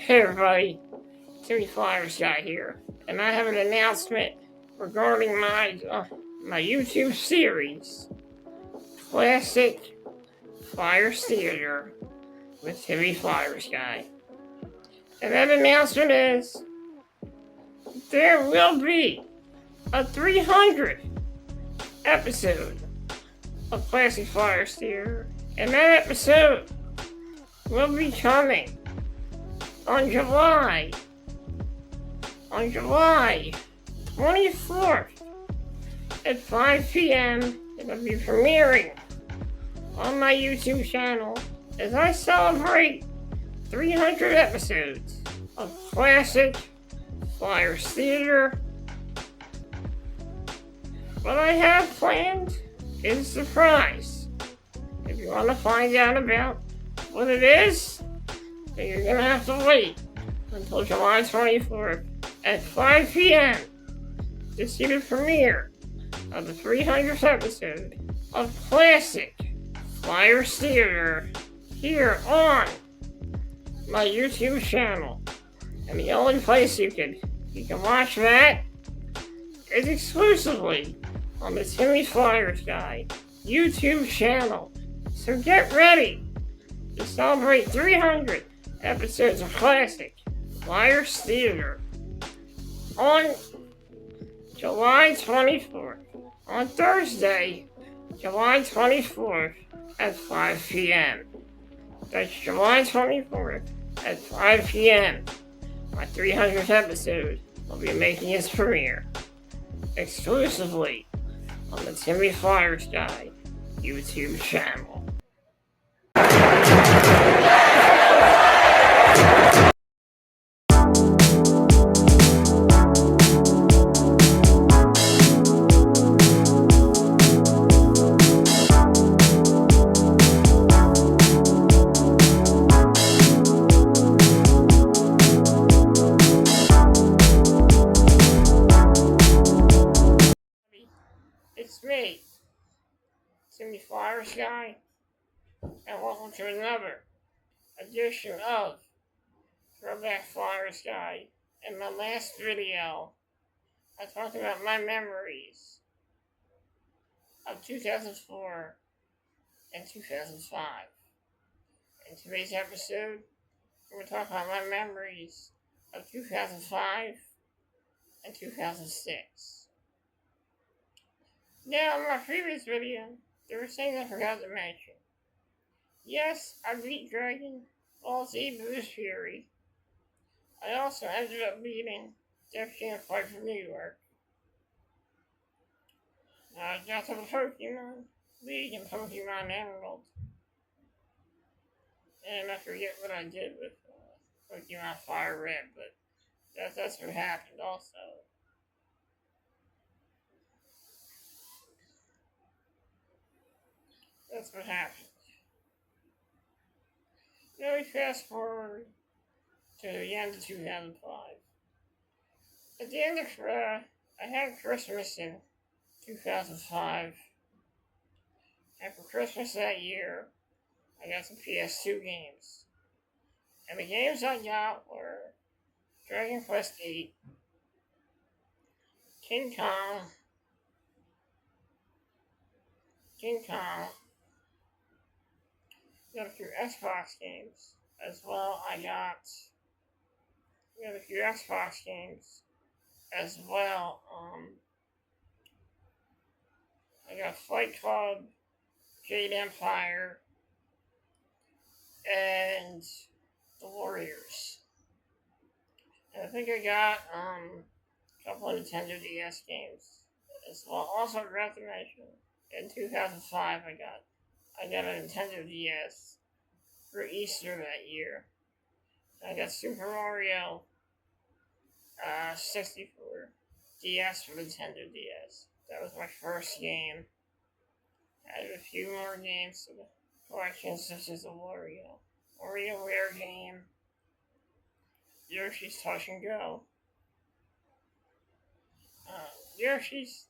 Hey everybody, Flyersguy here, and I have an announcement regarding my YouTube series, Classic Flyers Theater with Flyersguy. And that announcement is there will be a 300 episode of Classic Flyers Theater, and that episode will be coming on July 24th at 5 p.m. It'll be premiering on my YouTube channel as I celebrate 300 episodes of Classic Flyers Theater. What I have planned is a surprise. If you want to find out about what it is, then you're going to have to wait until July 24th at 5 p.m. to see the premiere of the 300th episode of Classic Flyers Theater here on my YouTube channel. And the only place you can watch that is exclusively on the Flyersguy YouTube channel. So get ready to celebrate 300 episodes of Classic Flyers Theater on July 24th, on Thursday, July 24th at 5 p.m. That's July 24th at 5 p.m. My 300th episode will be making its premiere exclusively on the Flyersguy YouTube channel. It's me, Flyersguy, and welcome to another edition of Throwback Flyersguy. In my last video, I talked about my memories of 2004 and 2005. In today's episode, we're going to talk about my memories of 2005 and 2006. Now, in my previous video, there were things I forgot to mention. Yes, I beat Dragon Ball Z Boost Fury. I also ended up beating Def Jam Fight for New York. I got to the Pokemon League and Pokemon Emerald. And I forget what I did with Pokemon Fire Red, but that's what happened also. That's what happened. Now we fast forward to the end of 2005. At the end of, I had Christmas in 2005. And for Christmas that year, I got some PS2 games. And the games I got were Dragon Quest VIII, King Kong, got a few Xbox games as well. I got a few Xbox games as well. I got Fight Club, Jade Empire, and The Warriors. And I think I got a couple of Nintendo DS games as well. Also, I forgot to mention, in 2005, I got a Nintendo DS for Easter that year. I got Super Mario 64 DS for Nintendo DS. That was my first game. I had a few more games to the collection, such as the WarioWare game, Yoshi's Touch and Go. Yoshi's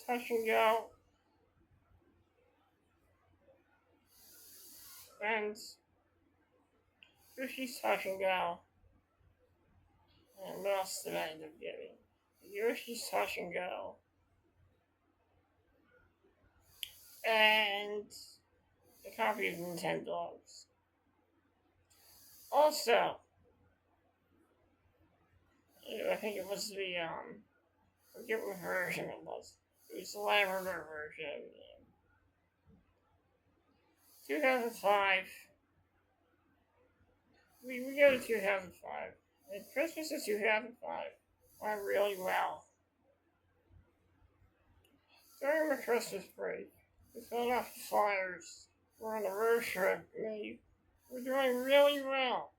Touch and Go. Friends, Yoshi's Touch and Go And what else did I end up getting? Yoshi's Touch and Go. And a copy of Nintendogs. Also, I think it was the, I forget what version it was. It was the Labrador version of the game. 2005. We go to 2005. And Christmas of 2005 went really well. During the Christmas break, the Philadelphia Flyers were on a road trip and they were doing really well.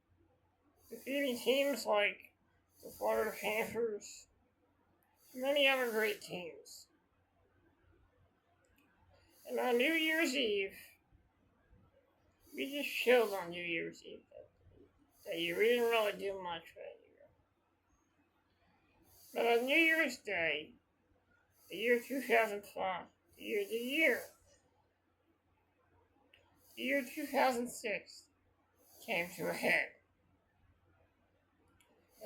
Defeating teams like the Florida Panthers and many other great teams. And on New Year's Eve, we just chilled on New Year's Eve that year. We didn't really do much that year. But on New Year's Day, the year 2005, the year 2006 came to a head.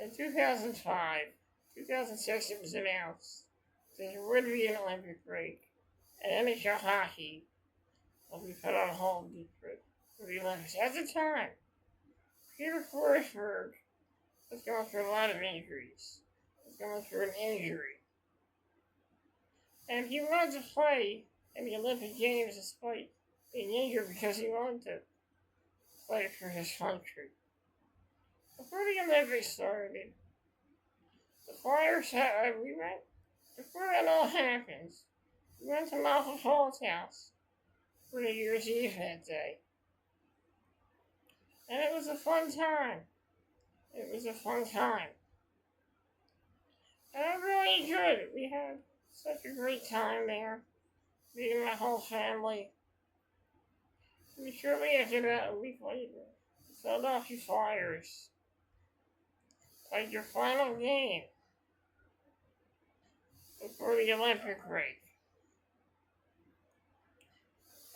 In 2006 it was announced that there would be an Olympic break, and NHL hockey will be put on hold for the Olympics. At the time, Peter Forsberg was going through a lot of injuries. He was going through an injury. And he wanted to play in the Olympic Games despite being injured because he wanted to play for his country. Before the Olympics started, the Flyers before that all happens, we went to Malcolm Hall's house for New Year's Eve that day. And it was a fun time. And I really enjoyed it. We had such a great time there, meeting my whole family. And shortly after that, a week later, the Philadelphia Flyers played their final game before the Olympic break.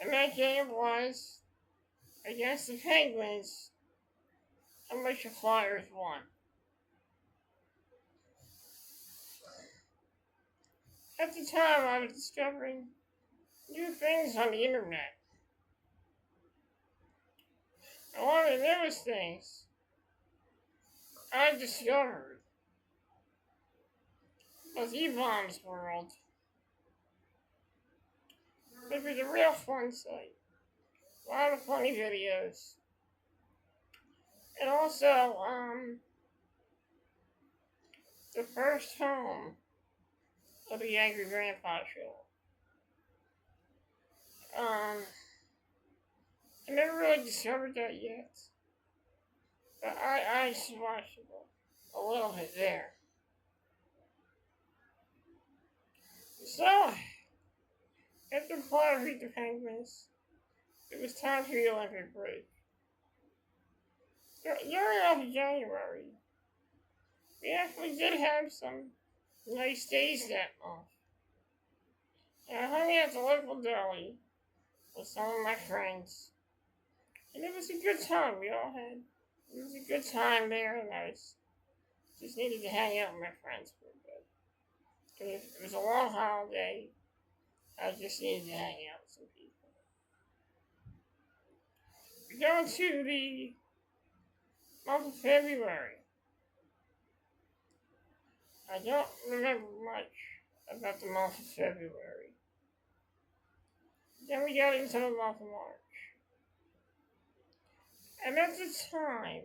And that game was against the Penguins, in which the Flyers won. At the time, I was discovering new things on the internet. And one of the newest things I discovered was E-Bomb's World. It was a real fun site. A lot of funny videos. And also, the first home of the Angry Grandpa Show. I never really discovered that yet. But I watched a little bit there. So, after the Flyers beat the Penguins, it was time for the Olympic break. During January, we actually did have some nice days that month. And I hung out at the local deli with some of my friends. And it was a good time. It was a good time there, and I just needed to hang out with my friends for a bit. Because it was a long holiday. I just needed to hang out with some people. We're going to the month of February. I don't remember much about the month of February. Then we got into the month of March. And at the time,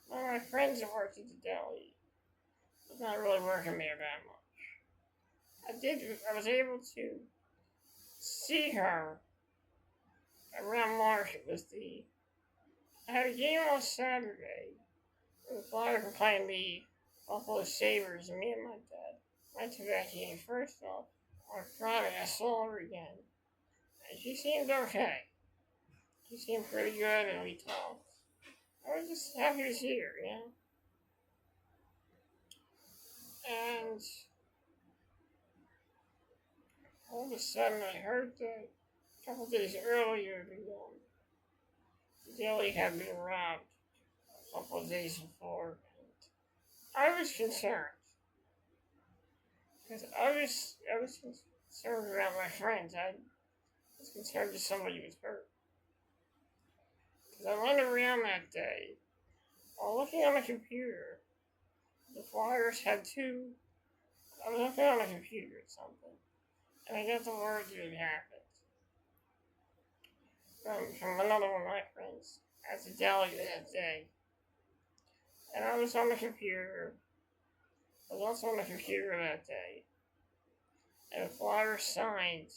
one of my friends that worked at the deli was not really working there that much. I was able to see her around March. I had a game on Saturday. The Flyers were playing the Buffalo Sabres, and me and my dad went to that game. First off, on Friday, I saw her again, and she seemed okay. She seemed pretty good, and we talked. I was just happy to see her, you know? And all of a sudden, I heard that a couple days earlier, the deli had been robbed a couple of days before. I was concerned. Because I was concerned about my friends. I was concerned that somebody was hurt. Because I went around that day, while looking on the computer. The Flyers had two. I was looking on the computer or something, and I got the word that it happened from another one of my friends at the deli that day. And I was on the computer. I was also on the computer that day. And the Flyers signed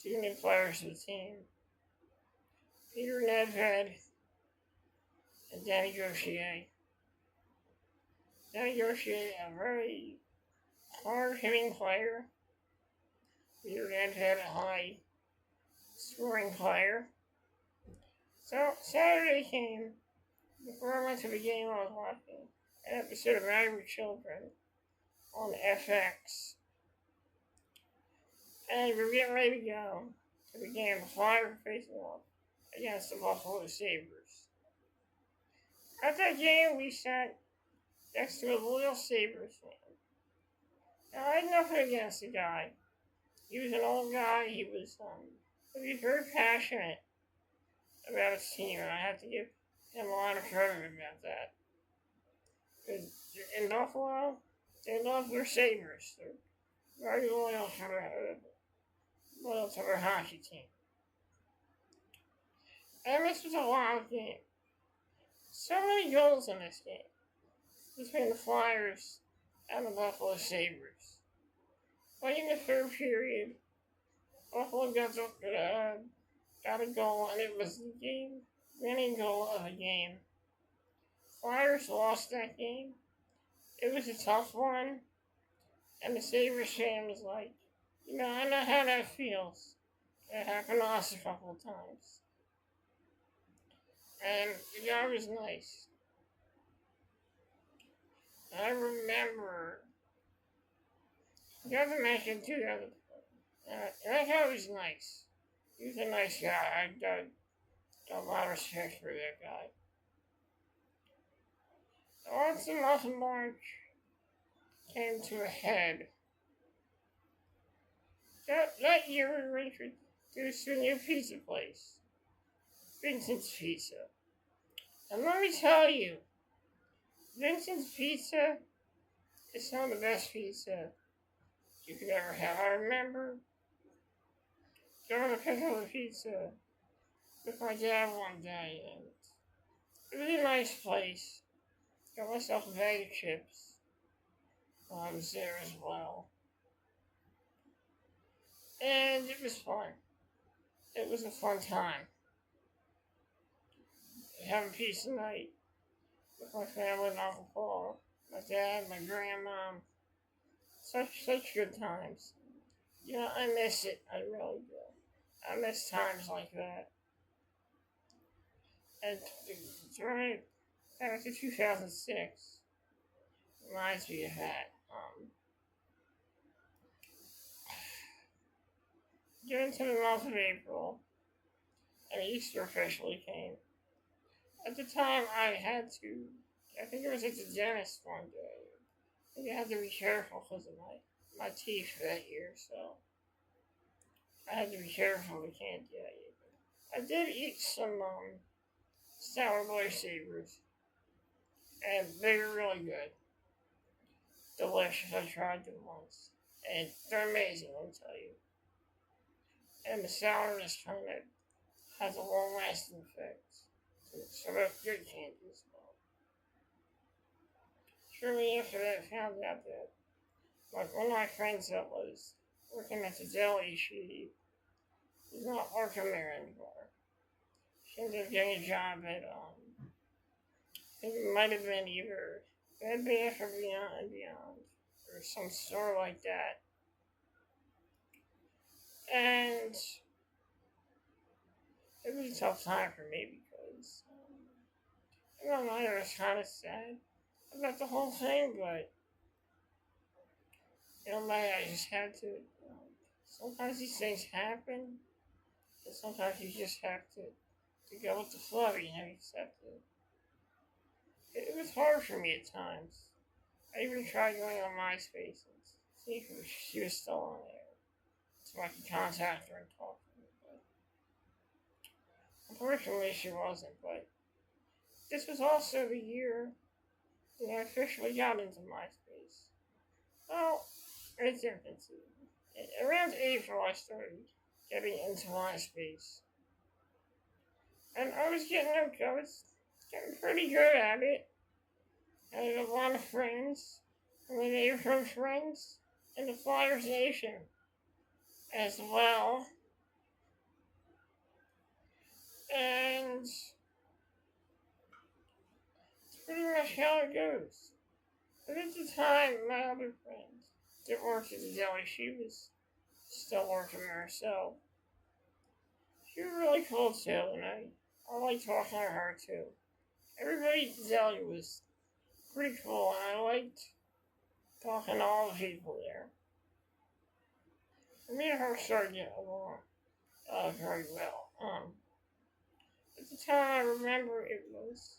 two new players to the team. Peter Nedved and Danny Gaucher. Danny Gaucher, a very hard-hitting player. Peter Nedved, a high-scoring player. So, Saturday came. Before I went to the game, I was watching an episode of Married with Children on FX. And we were getting ready to go to the game. The Flyers were facing off against the Buffalo Sabres. At that game, we sat next to a loyal Sabres fan. Now, I had nothing against the guy. He was an old guy. He was very passionate about his team, and I have to give him a lot of credit about that. Because in Buffalo, they love their Sabres. They're very loyal to their hockey team. And this was a wild game. So many goals in this game between the Flyers and the Buffalo Sabres. Late in the third period, Buffalo got a goal, and it was the game-winning goal of the game. Flyers lost that game. It was a tough one, and the Sabres fan was like, I know how that feels. It happened to us a couple of times. And the guy was nice. I remember, the guy mentioned too, that guy was nice. He was a nice guy. I got a lot of respect for that guy. Once the Muffin March came to a head, that year we were introduced to a new pizza place, Vincent's Pizza. And let me tell you, Vincent's Pizza is some of the best pizza you could ever have. I remember going to pick up a pizza with my dad one day, and it was a nice place. Got myself a bag of chips while I was there as well. And it was fun. It was a fun time. Having pizza night with my family and Uncle Paul, my dad, my grandma. Such good times. I miss it. I really do. I miss times like that. And during back to 2006 reminds me of that. During the month of April, and Easter officially came. At the time, I think it was at the dentist one day. I think I had to be careful because of my teeth that year, so I had to be careful with candy that year. I did eat some Sour Boy Sabres, and they were really good. Delicious. I tried them once, and they're amazing, I'll tell you. And the sourness kind of has a long-lasting effect. So that's good candy as well. Shortly after that, I found out that one of my friends that was working at the deli, she was not working there anymore. She ended up getting a job at, I think it might have been either Bed Bath or Beyond, or some store like that. And it was a tough time for me because, I was kind of sad about the whole thing, but, I just had to, sometimes these things happen, and sometimes you just have to go with the flow, you just have to. It was hard for me at times. I even tried going on MySpace and see if she was still on there, so I could contact her and talk to her. But unfortunately, she wasn't. But this was also the year that I officially got into MySpace. Well, it's infancy. Around April, I started getting into MySpace. And I was getting pretty good at it. I had a lot of friends, and my neighborhood friends, in the Flyers Nation as well. And it's pretty much how it goes. But at the time, my other friend didn't work at the deli. She was still working there herself. She was really cool too, and I liked talking to her too. Everybody at the deli was pretty cool, and I liked talking to all the people there. Me and her started getting along very well. At the time, I remember it was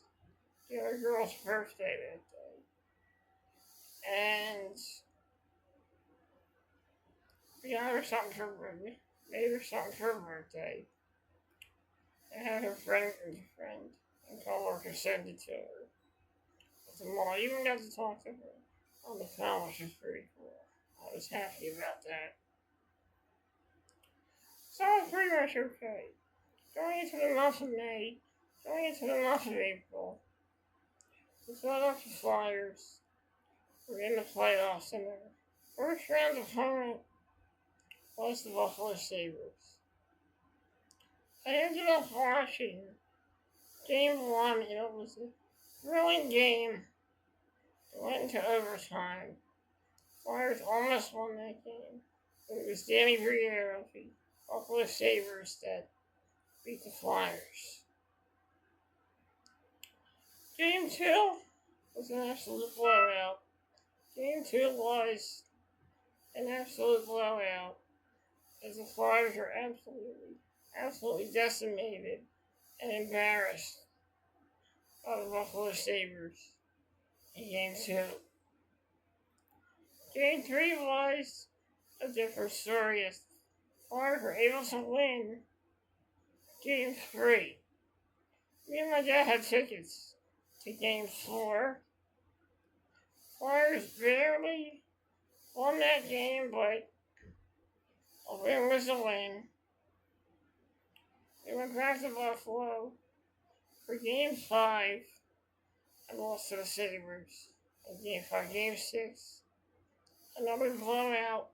the other girl's birthday that day, and we got her something for her birthday. Made her something for her birthday. I had her friend and coworker send it to her. At the mall, I even got to talk to her on the phone, which was pretty cool. I was happy about that. So I was pretty much okay. Going into the month of May, going into the month of April, the Philadelphia Flyers were in the playoffs, and their first round opponent was the Buffalo Sabres. I ended up watching Game 1, and it was a thrilling game. It went into overtime. Flyers almost won that game, but it was Danny Briere of the Buffalo Sabres that beat the Flyers. Game 2 was an absolute blowout. Game 2 was an absolute blowout, as the Flyers were absolutely decimated and embarrassed by the Buffalo Sabres in Game 2. Game 3 was a different story, as the Flyers were able to win Game 3. Me and my dad had tickets to Game 4. Flyers barely won that game, but a win was a win. They went back to Buffalo for Game 5 and lost to the Sabres in Game 5. Game 6, another blowout,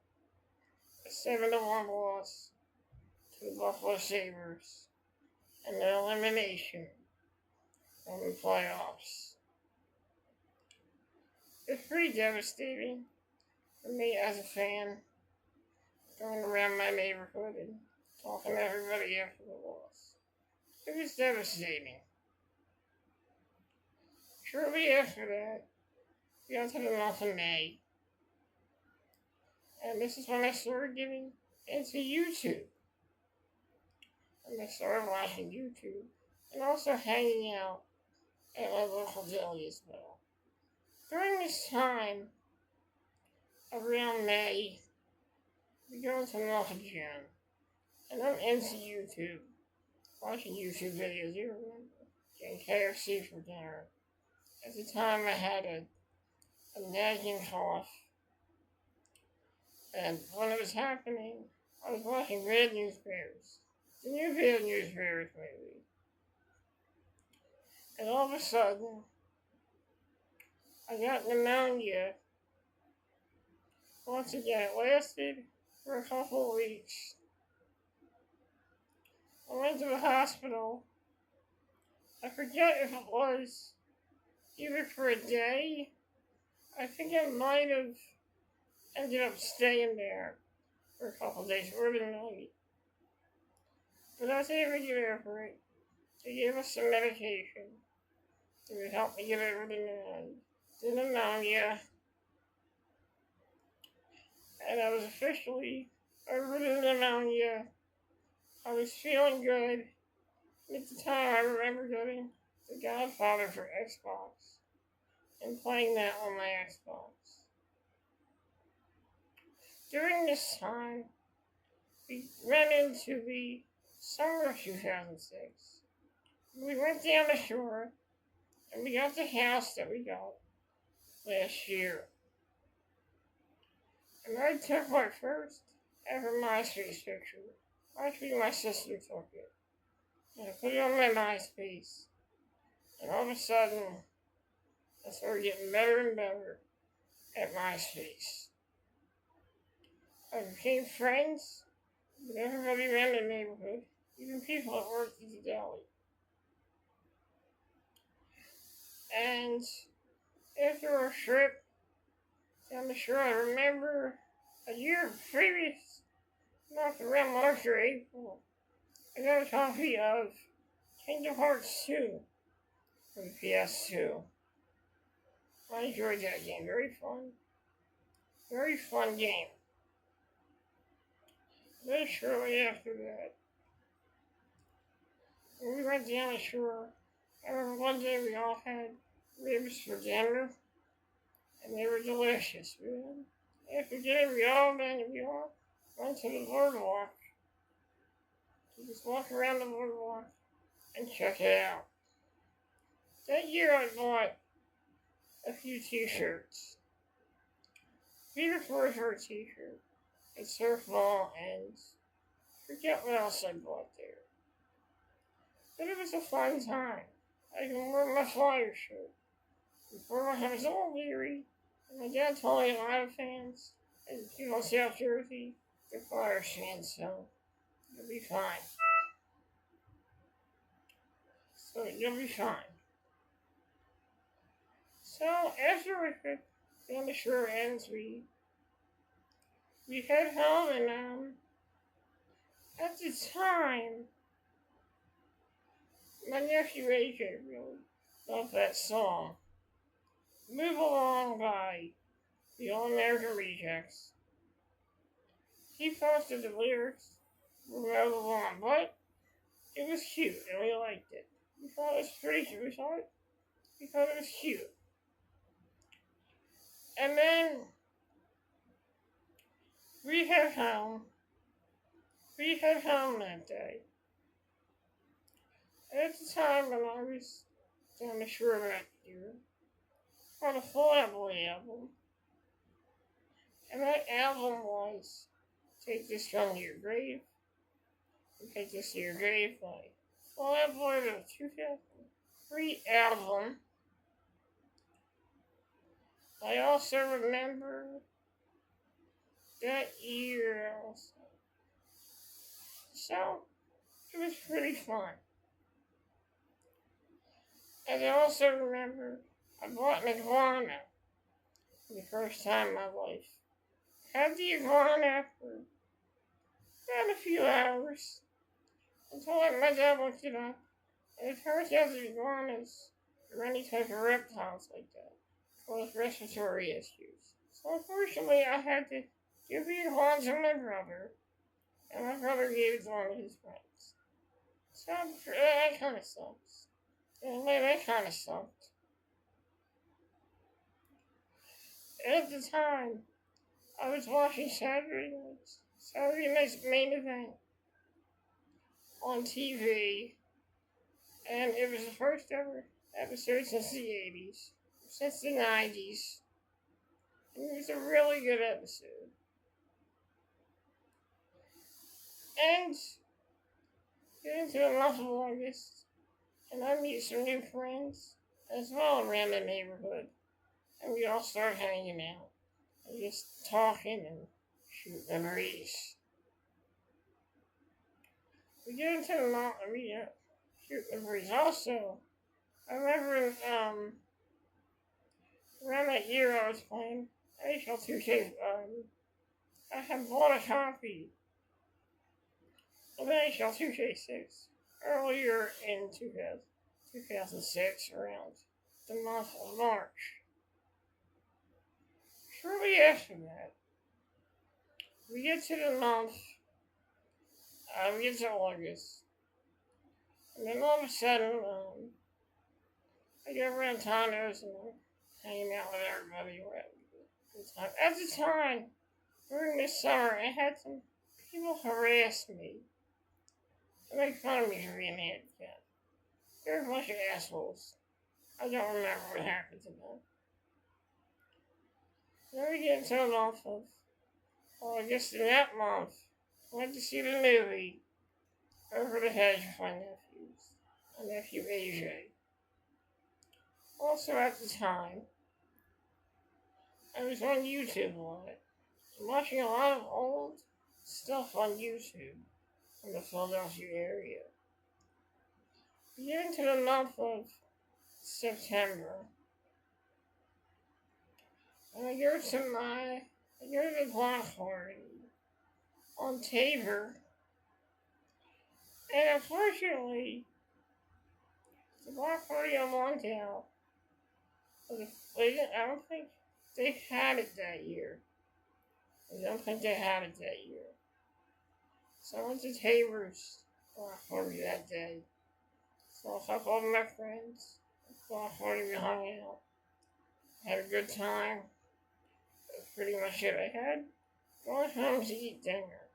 a 7-1 loss to the Buffalo Sabres, and their elimination from the playoffs. It's pretty devastating for me as a fan, going around my neighborhood and talking to everybody after the loss. It was devastating. Shortly after that, we got to the month of May, and this is when I started getting into YouTube. And I started watching YouTube and also hanging out at my local deli as well. During this time, around May, we go into the month of June, and I'm into YouTube, watching YouTube videos. You remember getting KFC for dinner. At the time, I had a nagging cough, and when it was happening, I was watching Bad News Bears, the new Bad News Bears movie. And all of a sudden, I got pneumonia. Once again, it lasted for a couple of weeks. I went to the hospital. I forget if it was either for a day. I think I might have ended up staying there for a couple of days, or the night. But I was able to get over it. They gave us some medication that would help me get over the pneumonia. And I was officially over the pneumonia. I was feeling good. At the time, I remember getting The Godfather for Xbox and playing that on my Xbox. During this time, we ran into the summer of 2006. We went down the shore, and we got the house that we got last year. And I took my first ever MySpace picture. Actually, my sister took it. And I put it on my MySpace. And all of a sudden, I started getting better and better at MySpace. I became friends with everybody around the neighborhood, even people that worked at the deli. And after our trip down the shore, I remember a year previous, not around March or April, I got a copy of Kingdom Hearts 2 from PS2. I enjoyed that game. Very fun game. Then shortly after that, when we went down the shore, I remember one day we all had ribs for dinner, and they were delicious. After dinner, we all went to the boardwalk. We just walk around the boardwalk and check it out. That year I bought a few t-shirts. Peter Forsberg t-shirt, a surf ball, and forget what else I bought there. But it was a fun time. I can wear my Flyers shirt. Before I was all weary, and my dad told me a lot of fans, and people in South Jersey, they're Flyers fans, so you'll be fine. So after we got down the shore ends, we head home, and at the time, my nephew AJ really loved that song. Move Along by the All American Rejects. He posted the lyrics were Move Along, but it was cute, and we liked it. We thought it was pretty cute. We thought it was cute. And then we head home. We head home that day. At the time when I was down the shore that year, on a Flyersguy album. And that album was Take This From Your Grave. Take This to Your Grave by Flyersguy, the 2003 album. I also remember that year also. So, it was pretty fun. And I also remember I bought an iguana for the first time in my life. Had the iguana for about a few hours until my dad looked it up. And it turns out the iguanas are any type of reptiles like that, cause respiratory issues. So unfortunately I had to give the iguana to my brother, and my brother gave it to one of his friends. So that kind of sucks. Anyway, that kind of sucked. At the time, I was watching Saturday Night's Main Event on TV, and it was the first ever episode since the 80s, since the 90s, and it was a really good episode. And get into the month of August, and I meet some new friends as well around the neighborhood, and we all start hanging out and just talking and shooting the breeze. We get into the mountain, we shoot the breeze. Also, I remember around that year I was playing NHL 2K. I had bought a copy of NHL 2K6 earlier in 2006, around the month of March. Shortly after that, we get to the month, we get to August, and then all of a sudden, I get around Tondos, and hanging out with everybody. At the time, during the summer, I had some people harass me. They make fun of me for being handicapped. They're a bunch of assholes. I don't remember what happened to them. Then we get into a month of, well, I guess in that month, I went to see the movie Over the Hedge with my nephews. My nephew AJ. Also at the time, I was on YouTube a lot. Watching a lot of old stuff on YouTube in the Philadelphia area. We get into the month of September, and I go to the block party on Tabor, and unfortunately, the block party on Montel, I don't think they had it that year. I don't think they had it that year. So I went to Tabor's block party that day. Saw a couple of my friends. Block party, we hung out. Had a good time. That's pretty much it. I had gone home to eat dinner.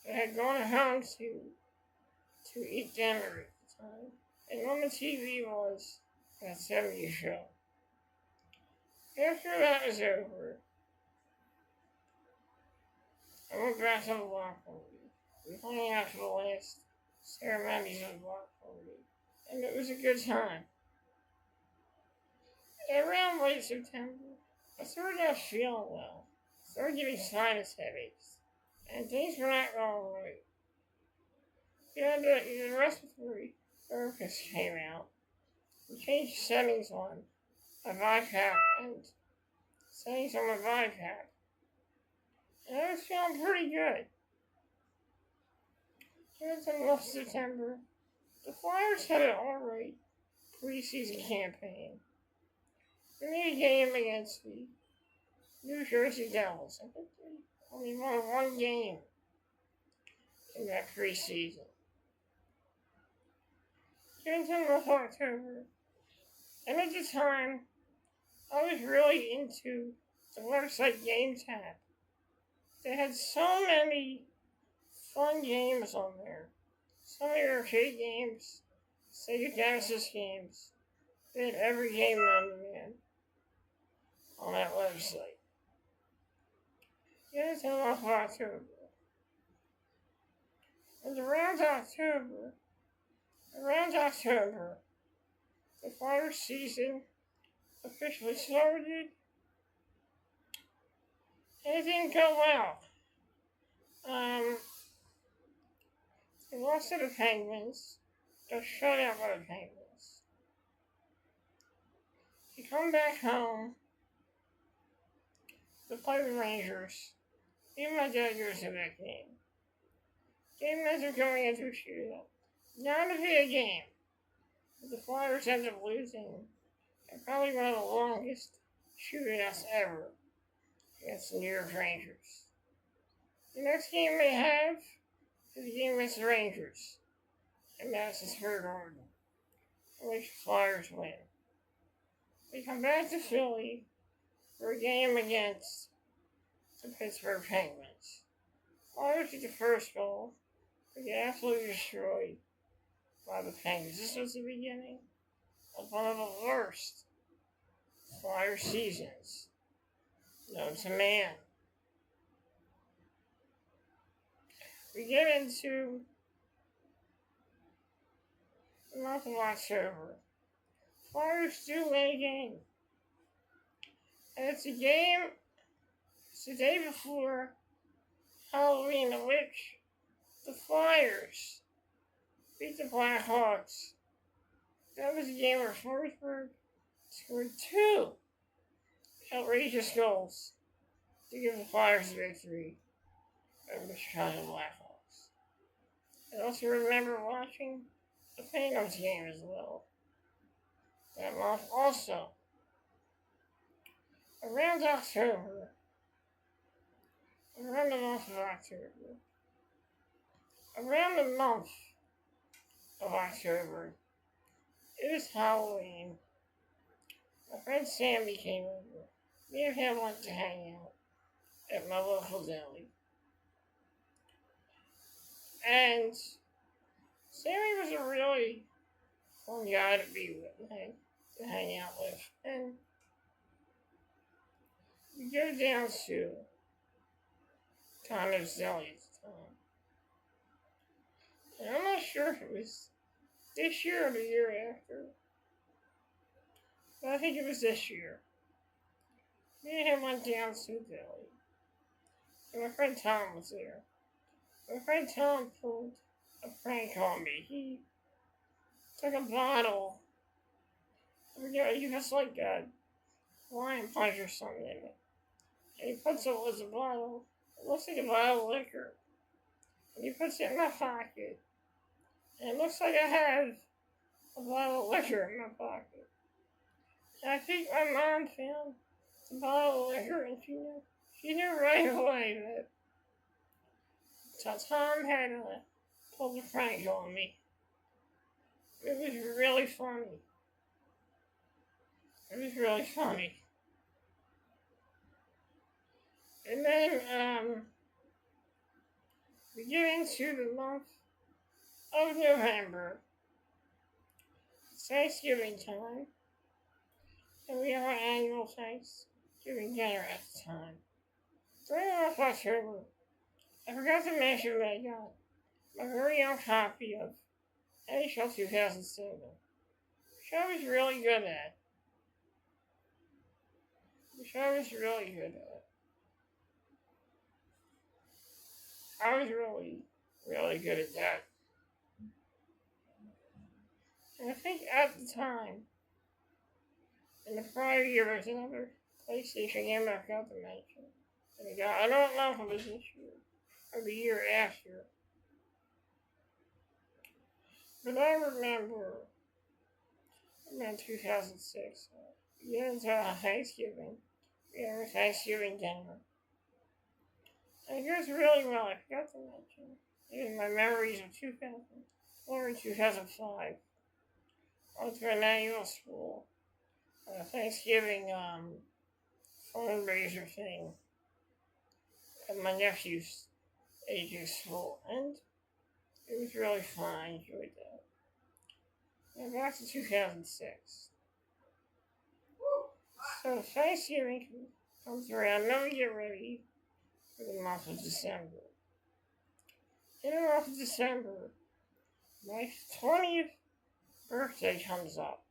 I had gone home to eat dinner at the time. And on the TV was that 70s show. After that was over, I went back to the block party. We hung out for the last ceremonies of the block party. And it was a good time. Around late September, I started not feeling well. I started getting sinus headaches. And things were not going right. Yeah, the respiratory therapist came out. We changed settings on my BiPAP and settings on my BiPAP. And I was feeling pretty good. During the month of September, the Flyers had an alright preseason campaign. We made a game against the New Jersey Devils. I think they only won one game in that preseason. During the month of October, and at the time, I was really into the website GameTap. They had so many fun games on there. So many arcade games, Sega Genesis games. They had every game known to man on that website. Yeah, it's in the month of October. And around October, the Flyers season officially started. And it didn't go well. They lost to the Penguins. Got shut out by the Penguins. They come back home to play the Rangers. Even my dad goes to that game. Game ends up going into a shootout. Not to be a game. But the Flyers end up losing. And probably one of the longest shootouts ever against the New York Rangers. The next game they have is the game against the Rangers. And Madison Square Garden, in which the Flyers win. We come back to Philly for a game against the Pittsburgh Penguins. Flyers get the first goal, but get absolutely destroyed by the Penguins. This was the beginning of one of the worst Flyer seasons known to man. We get into the month of October. Flyers do win a game. And it's the day before Halloween, in which the Flyers beat the Blackhawks. That was a game where Forsberg scored 2 outrageous goals to give the Flyers a victory over the Chicago Blackhawks. I also remember watching the Penguins game as well. That month also. Around the month of October, it is Halloween. My friend Sammy came over. Me and him went to hang out at my local deli. And Sammy was a really fun guy to be with, to hang out with. And we go down to Connor's Deli at the time. And I'm not sure if it was this year or the year after. But I think it was this year. Me and him went down to the deli. And my friend Tom was there. My friend Tom pulled a prank on me. He took a bottle. He has like a lion punch or something in it. And he puts it with a bottle. It looks like a bottle of liquor. And he puts it in my pocket. And it looks like I have a bottle of liquor in my pocket. And I think my mom found the bottle of liquor and she knew right away that Tom had pulled a prank on me. It was really funny. It was really funny. And then, we get into the month of November. It's Thanksgiving time. And we have our annual Thanksgiving dinner at the time. During the month of October, I forgot to mention that I got my very own copy of NHL 2007, which I was really good at. I was really, really good at that. And I think at the time, in the prior year, there was another PlayStation game I forgot to mention. And I don't know if it was this year or the year after. But I remember in 2006, we get into Thanksgiving. We had a Thanksgiving dinner. And it goes really well. I forgot to mention. Even my memories of 2005. I went to an annual school. Thanksgiving fundraiser thing at my nephew's AJ school. And it was really fun. I enjoyed that. And back to 2006. So Thanksgiving comes around. Now we get ready for the month of December. In the month of December, my 20th birthday comes up.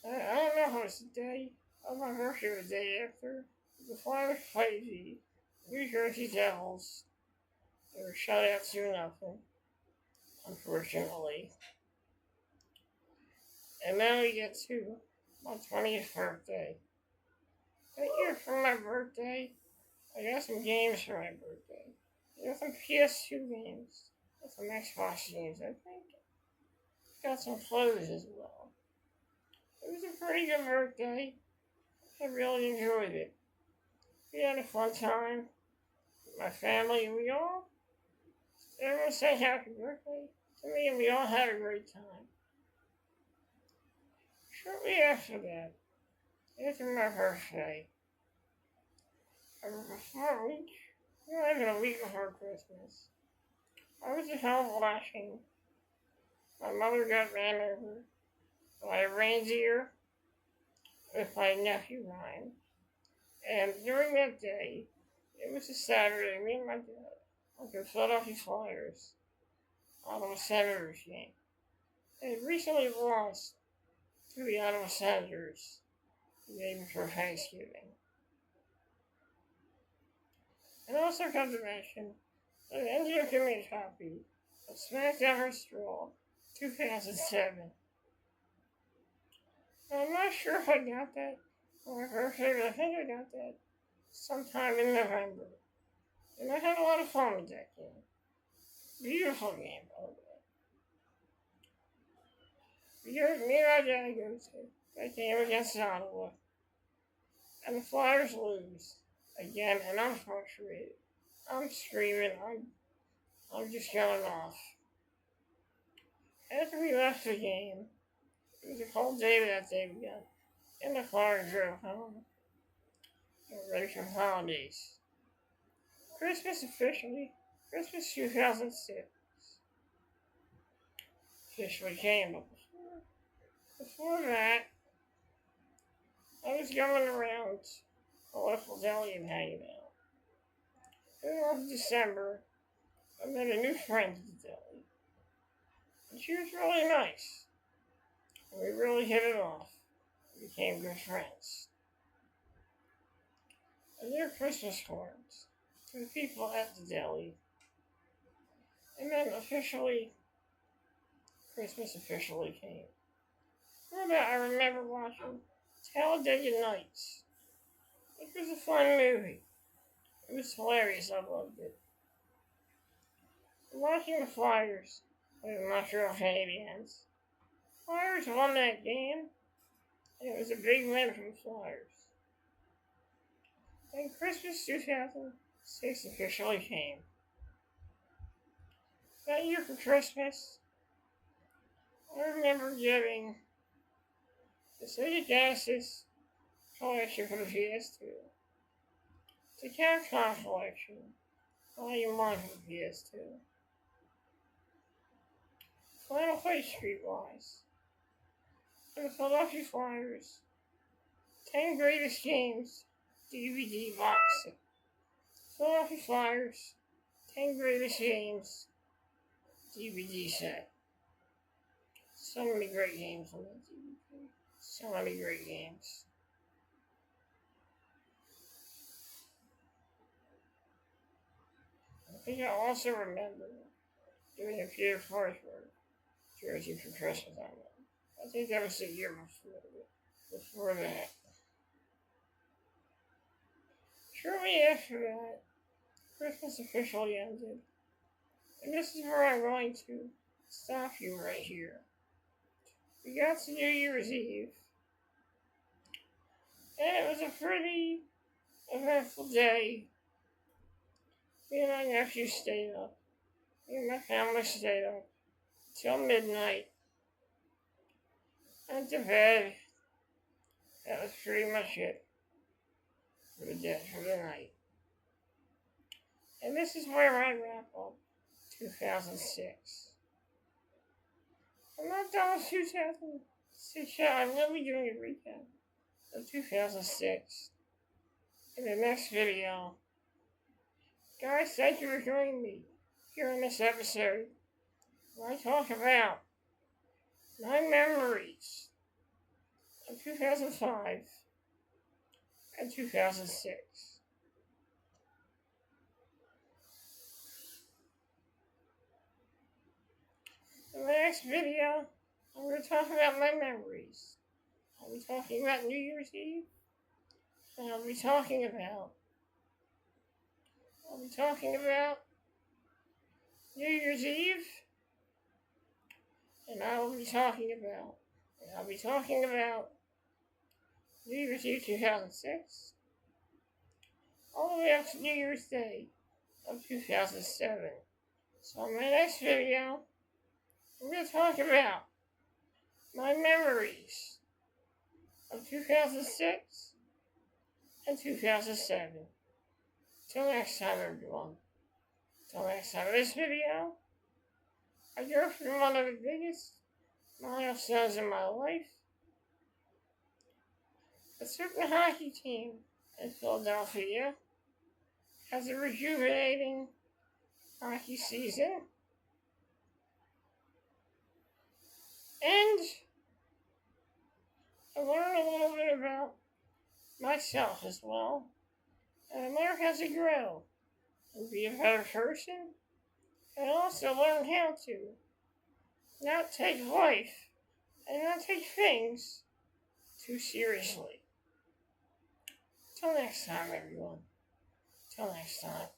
I don't know if it's the day of my birthday or the day after. The Flyers played the New Jersey Devils. They were shut out 2-0, unfortunately. And then we get to my 20th birthday. That year for my birthday, I got some games for my birthday. I got some PS2 games. Got some Xbox games, I think. Got some clothes as well. It was a pretty good birthday. I really enjoyed it. We had a fun time. My family, everyone said happy birthday to me, and we all had a great time. Shortly after that, after my birthday, not even a week before Christmas, I was at home watching. My mother got ran over by a reindeer with my nephew Ryan. And during that day, it was a Saturday, me and my dad went to the Philadelphia Flyers Ottawa Senators game. They had recently lost to the Ottawa Senators the day before Thanksgiving. And also come to mention that I ended up giving me a copy of SmackDown vs. Raw 2007. And I'm not sure if I got that on my birthday, but I think I got that sometime in November. And I had a lot of fun with that game. Beautiful game, by the way. Because me and my dad go to that game against Ottawa. And the Flyers lose. Again, and I'm frustrated. I'm screaming. I'm just going off. After we left the game, It was a cold day that day. We got in the car and drove home. And we're ready for the holidays. Christmas 2006 officially came. But before that, I was going around the local deli and hanging out. Then in December, I met a new friend at the deli. And she was really nice. And we really hit it off. We became good friends. And their Christmas cards to the people at the deli. And then Christmas officially came. For that, I remember watching Talladega Nights. It was a fun movie. It was hilarious. I loved it. Watching the Flyers with the Montreal Canadiens. Flyers won that game, and it was a big win for the Flyers. Then Christmas 2006 officially came. That year for Christmas, I remember getting the Sega Genesis collection for the PS2, the Capcom collection, Volume 1 for the PS2, Final Fight Streetwise, and the Philadelphia Flyers 10 Greatest Games DVD box set. Philadelphia Flyers 10 Greatest Games DVD set. So many great games on that DVD. So many great games. I think I also remember doing a Peter Forsberg jersey for Christmas on that. I think that was the year before that. Shortly after that, Christmas officially ended. And this is where I'm going to stop you right here. We got to New Year's Eve. And it was a pretty eventful day. Me and my nephew stayed up. Me and my family stayed up till midnight. Went to bed. That was pretty much it for the night. And this is where I wrap up 2006. I'm not done with 2006 yet. I will be doing a recap of 2006 in the next video. Guys, thank you for joining me here in this episode where I talk about my memories of 2005 and 2006. In the next video, I'm going to talk about my memories. I'll be talking about New Year's Eve, and I'll be talking about New Year's Eve, and I'll be talking about New Year's Eve 2006, all the way up to New Year's Day of 2007. So in my next video, I'm going to talk about my memories of 2006 and 2007. Till next time, everyone. Till next time. In this video, I go through one of the biggest milestones in my life. A certain hockey team in Philadelphia has a rejuvenating hockey season. And I learned a little bit about myself as well. And I learned how to grow and be a better person. And also learn how to not take life and not take things too seriously. Till next time, everyone. Till next time.